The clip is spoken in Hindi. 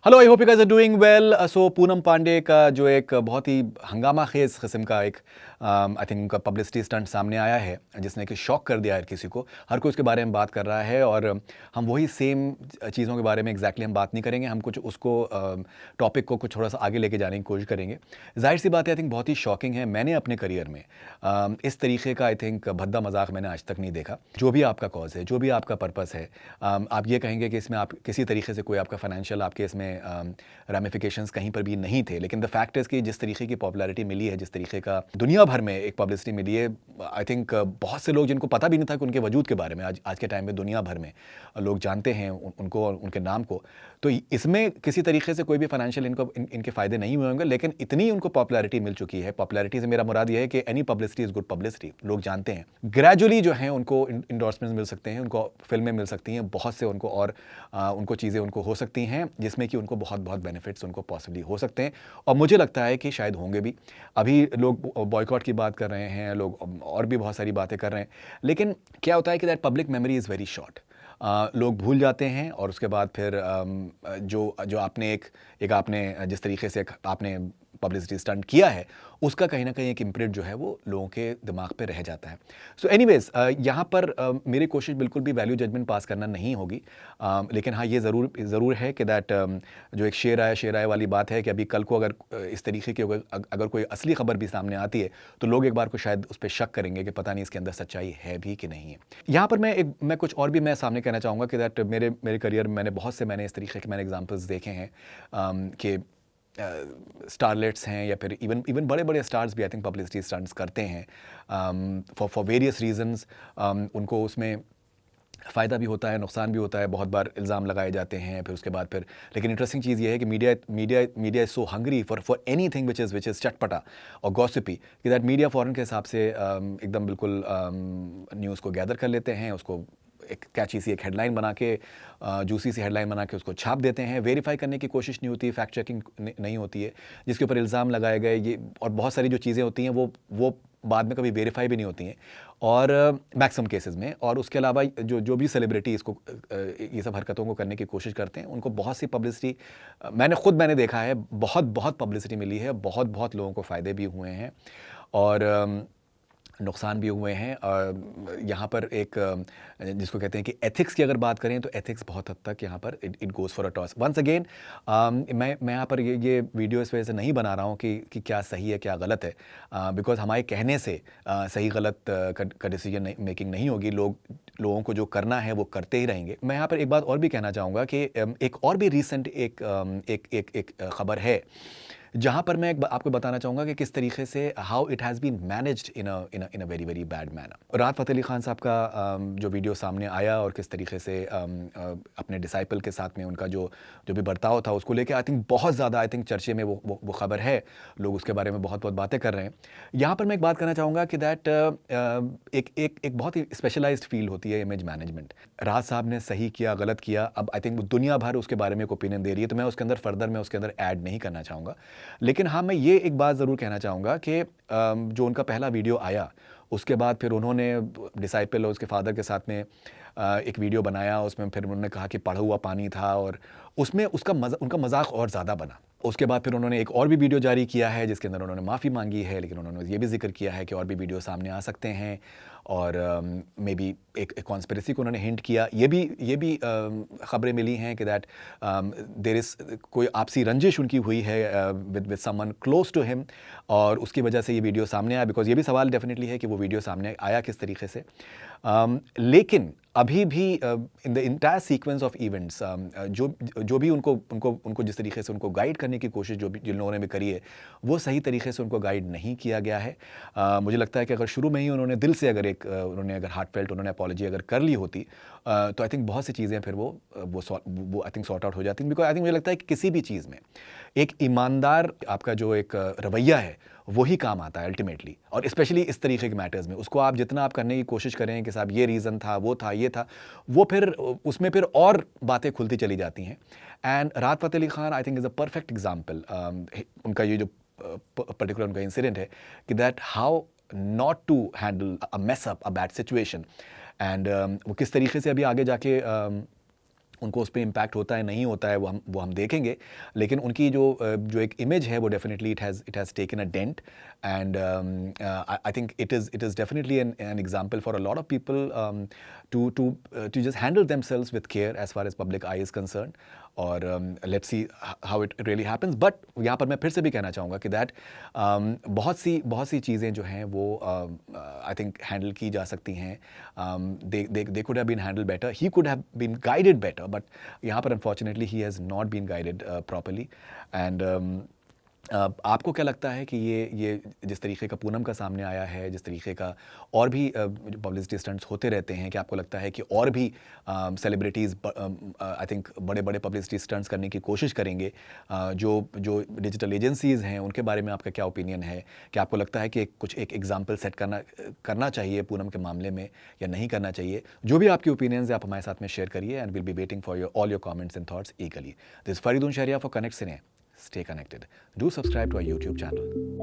Hello, I hope you guys are doing well. So Poonam Pandey का जो एक बहुत ही हंगामा खेज किस्म का एक आई थिंक उनका पब्लिसिटी स्टंट सामने आया है, जिसने कि शॉक कर दिया हर किसी को। हर कोई उसके बारे में बात कर रहा है और हम वही सेम चीज़ों के बारे में एग्जैक्टली हम बात नहीं करेंगे। हम कुछ उसको टॉपिक को कुछ थोड़ा सा आगे लेके जाने की कोशिश करेंगे। जाहिर सी बात है, आई थिंक बहुत ही शॉकिंग है। मैंने अपने करियर में इस तरीके का आई थिंक भद्दा मजाक मैंने आज तक नहीं देखा। जो भी आपका कॉज है, जो भी आपका पर्पस है, आप ये कहेंगे कि इसमें आप किसी तरीके से कोई आपका फाइनेंशियल आपके इसमें रामिफिकेशंस कहीं पर भी नहीं थे, लेकिन द फैक्ट इज़ कि जिस तरीके की पॉपुलैरिटी मिली है, जिस तरीके का दुनिया भर में एक पब्लिसिटी मिली है, आई थिंक बहुत से लोग जिनको पता भी नहीं था कि उनके वजूद के बारे में आज के टाइम में दुनिया भर में लोग जानते हैं उनको और उनके नाम को। तो इसमें किसी तरीके से कोई भी फाइनेंशियल इनके फ़ायदे नहीं हुए होंगे, लेकिन इतनी उनको पॉपुलैरिटी मिल चुकी है। पॉपुलैरिटी से मेरा मुराद ये है कि any publicity is good publicity, लोग जानते हैं। ग्रेजुअली जो हैं उनको इंडोर्समेंट्स मिल सकते हैं, उनको फिल्में मिल सकती हैं, बहुत से उनको और उनको चीज़ें उनको हो सकती हैं जिसमें कि उनको बहुत बहुत बेनिफिट्स उनको पॉसिबली हो सकते हैं, और मुझे लगता है कि शायद होंगे भी। अभी लोग बॉयकॉट की बात कर रहे हैं, लोग और भी बहुत सारी बातें कर रहे हैं, लेकिन क्या होता है कि that public memory is very short. लोग भूल जाते हैं और उसके बाद फिर जो जो आपने एक आपने जिस तरीके से आपने पब्लिसिटी स्टंट किया है, उसका कहीं ना कहीं एक इम्प्रिंट जो है वो लोगों के दिमाग पे रह जाता है। सो एनीवेज, यहाँ पर मेरी कोशिश बिल्कुल भी वैल्यू जजमेंट पास करना नहीं होगी, लेकिन हाँ, ये ज़रूर है कि दैट जो एक शेर आए वाली बात है कि अभी कल को अगर इस तरीके की अगर कोई असली खबर भी सामने आती है, तो लोग एक बार को शायद उस पर शक करेंगे कि पता नहीं इसके अंदर सच्चाई है भी कि नहीं है। यहाँ पर मैं कुछ और भी मैं सामने कहना चाहूँगा कि दैट मेरे करियर में मैंने इस तरीके के एग्जाम्पल्स देखे हैं कि स्टारलेट्स हैं या फिर इवन बड़े बड़े स्टार्स भी आई थिंक पब्लिसिटी स्टंट्स करते हैं फॉर वेरियस रीजंस। उनको उसमें फ़ायदा भी होता है, नुकसान भी होता है, बहुत बार इल्ज़ाम लगाए जाते हैं, फिर उसके बाद फिर लेकिन इंटरेस्टिंग चीज़ ये है कि media is so hungry for anything which is चटपटा और गॉसिपी, कि दैट मीडिया फ़ौरन के हिसाब से एकदम बिल्कुल न्यूज़ को गैदर कर लेते हैं, उसको एक कैची सी एक हेडलाइन बना के, जूसी सी हेडलाइन बना के उसको छाप देते हैं। वेरीफाई करने की कोशिश नहीं होती, फैक्ट चेकिंग नहीं होती है, जिसके ऊपर इल्ज़ाम लगाए गए ये और बहुत सारी जो चीज़ें होती हैं वो बाद में कभी वेरीफाई भी नहीं होती हैं, और मैक्सिमम केसेस में। और उसके अलावा जो भी सेलिब्रिटी इसको ये सब हरकतों को करने की कोशिश करते हैं, उनको बहुत सी पब्लिसिटी मैंने देखा है, बहुत बहुत पब्लिसिटी मिली है, बहुत बहुत लोगों को फ़ायदे भी हुए हैं और नुकसान भी हुए हैं। यहाँ पर एक जिसको कहते हैं कि एथिक्स की अगर बात करें, तो एथिक्स बहुत हद तक यहाँ पर it goes for a toss once again. मैं यहाँ पर ये वीडियो इस वजह से नहीं बना रहा हूँ कि क्या सही है क्या गलत है, बिकॉज़ हमारे कहने से सही गलत का डिसीजन मेकिंग नहीं होगी। लोगों को जो करना है वो करते ही रहेंगे। मैं यहाँ पर एक बात और भी कहना चाहूँगा कि एक और भी रिसेंट एक खबर है, जहाँ पर मैं आपको बताना चाहूँगा कि किस तरीके से how it has been managed in a very very bad manner. Rahat Fateh Ali Khan साहब का जो वीडियो सामने आया और किस तरीके से अपने डिसाइपल के साथ में उनका जो भी बर्ताव था, उसको लेके आई थिंक बहुत ज़्यादा चर्चे में वो खबर है। लोग उसके बारे में बहुत बहुत बातें कर रहे हैं। यहाँ पर मैं एक बात करना चाहूँगा कि दैट एक बहुत ही स्पेशलाइज्ड फील्ड होती है इमेज मैनेजमेंट। राहत साहब ने सही किया गलत किया, अब आई थिंक दुनिया भर उसके बारे में एक ओपिनियन दे रही है, तो मैं उसके अंदर ऐड नहीं करना चाहूँगा। लेकिन हाँ, मैं ये एक बात ज़रूर कहना चाहूँगा कि जो उनका पहला वीडियो आया, उसके बाद फिर उन्होंने डिसाइपल और उसके फादर के साथ में एक वीडियो बनाया। उसमें फिर उन्होंने कहा कि पड़ा हुआ पानी था, और उसमें उनका मजाक और ज़्यादा बना। उसके बाद फिर उन्होंने एक और भी वीडियो जारी किया है जिसके अंदर उन्होंने माफ़ी मांगी है, लेकिन उन्होंने ये भी जिक्र किया है कि और भी वीडियो सामने आ सकते हैं, और मे बी एक कॉन्स्पिरेसी को उन्होंने हिंट किया। ये भी खबरें मिली हैं कि दैट देयर इज़ कोई आपसी रंजिश उनकी हुई है with someone close to him, और उसकी वजह से ये वीडियो सामने आया। बिकॉज ये भी सवाल डेफिनेटली है कि वो वीडियो सामने आया किस तरीके से। लेकिन अभी भी in the entire sequence of events, जो भी उनको जिस तरीके से उनको गाइड करने की कोशिश जिन लोगों ने भी करी है, वो सही तरीके से उनको गाइड नहीं किया गया है। मुझे लगता है कि अगर शुरू में ही उन्होंने दिल से उन्होंने अगर हार्टफेल्ट उन्होंने अपॉलॉजी अगर कर ली होती, तो आई थिंक बहुत सी चीज़ें फिर वो आई थिंक सॉर्ट आउट हो जाती। बिकॉज आई थिंक मुझे लगता है कि किसी भी चीज़ में एक ईमानदार आपका जो एक रवैया है, वही काम आता है अल्टीमेटली, और स्पेशली इस तरीके के मैटर्स में। उसको आप जितना आप करने की कोशिश करें कि साहब ये रीज़न था, वो था, ये था, वो फिर उसमें फिर और बातें खुलती चली जाती हैं। And Rahat Fateh Ali Khan I think is a perfect example. उनका ये जो पर्टिकुलर उनका इंसिडेंट है कि that how not to handle a mess up, a bad situation, and वो किस तरीके से अभी आगे जाके उनको उस पे इम्पैक्ट होता है नहीं होता है वो हम देखेंगे, लेकिन उनकी जो एक इमेज है वो definitely it has taken a dent and I think it is definitely an example for a lot of people to just handle themselves with care as far as public eye is concerned. और let's see how it really happens. But यहाँ पर मैं फिर से भी कहना चाहूँगा कि दैट बहुत सी चीज़ें जो हैं वो आई थिंक हैंडल की जा सकती हैं. They could have been handled better, he could have been guided better, but यहाँ पर unfortunately he has not been guided properly. And आपको क्या लगता है कि ये जिस तरीके का पूनम का सामने आया है, जिस तरीके का और भी पब्लिसिटी स्टंट्स होते रहते हैं, कि आपको लगता है कि और भी सेलिब्रिटीज़ आई थिंक बड़े पब्लिसिटी स्टंट्स करने की कोशिश करेंगे? जो डिजिटल एजेंसीज़ हैं उनके बारे में आपका क्या ओपिनियन है? कि आपको लगता है कि एक एग्जाम्पल सेट करना चाहिए पूनम के मामले में या नहीं करना चाहिए? जो भी आपकी ओपिनियंस है आप हमारे साथ में शेयर करिए and will be waiting for all your comments and thoughts eagerly. This Faridoon Shahryar for connect cine. Stay connected. Do subscribe to our YouTube channel.